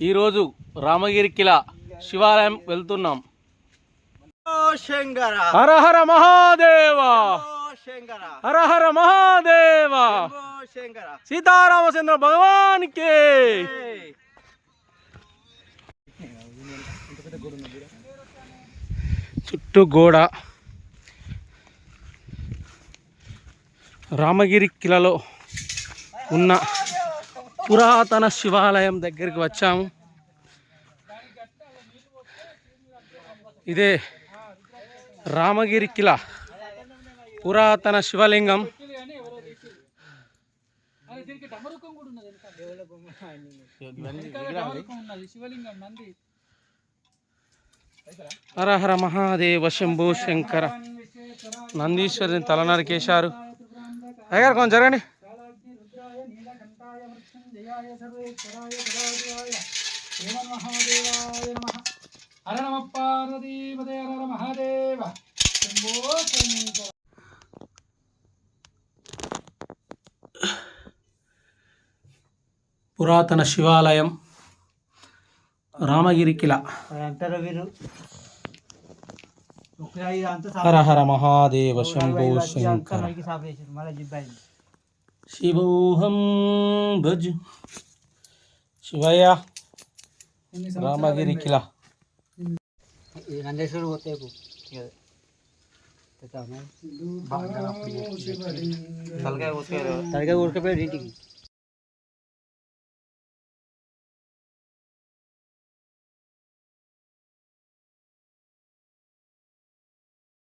ఈరోజు రామగిరి కిలా శివాలయం వెళ్తున్నాం. హర హర మహాదేవ, హర హర మహాదేవ, సీతారామచంద్ర భగవానికి. చుట్టూ గోడ. రామగిరి కిలలో ఉన్న పురాతన శివాలయం దగ్గరికి వచ్చాము. ఇదే రామగిరి కిలా పురాతన శివలింగం. హర హర మహాదేవ శంభో శంకర. నందీశ్వరుని తల నరికేశారు. అయ్యారు కొంచెం జరగండి. హర నమ పార్వతీపదే హర మహాదేవ శంభో శంకర. పురాతన శివాలయం రామగిరి కిలా. హర హర మహాదేవ శంభో శంకర. శివోహం భజ్. శివయ్య రామగిరి కిలా. నందేశ్వరుడు పోతే తలకాయ ఉడకపోయాడు ఇంటికి.